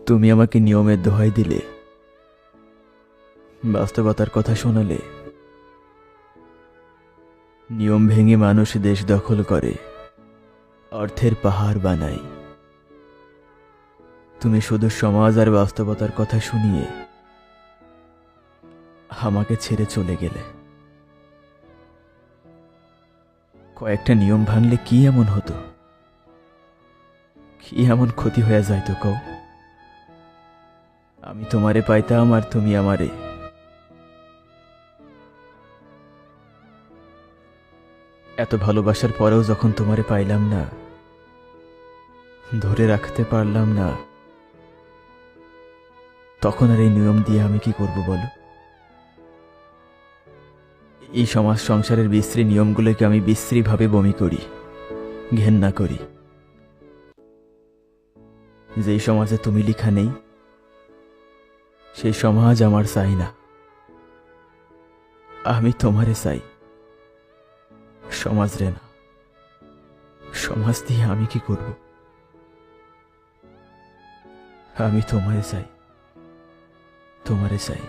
তুমি আমাকে নিয়মের দোহাই দিলে, বাস্তবতার কথা শোনালে। নিয়ম ভেঙে মানুষ দেশ দখল করে, অর্থের পাহাড় বানায়। তুমি শুধু সমাজ আর বাস্তবতার কথা শুনিয়ে আমাকে ছেড়ে চলে গেলে। কয়েকটা নিয়ম ভাঙলে কি এমন হতো, কি এমন ক্ষতি হয়ে যাইতো কও? আমি তোমারে পাইতাম আর তুমি আমারে। এত ভালোবাসার পরেও যখন তোমারে পাইলাম না, ধরে রাখতে পারলাম না, তখন আর এই নিয়ম দিয়ে আমি কি করব বলো? এই সমাজ সংসারের বিশ্রী নিয়মগুলোকে আমি বিশ্রীভাবে বমি করি, ঘেন্না করি। যেই সমাজে তুমি লিখা নেই, সেই সমাজ আমার চাই না। আমি তোমারে চাই, সমাজ রে না। সমাজ দিয়ে আমি কি করব? আমি তোমারে চাই, তোমারে চাই।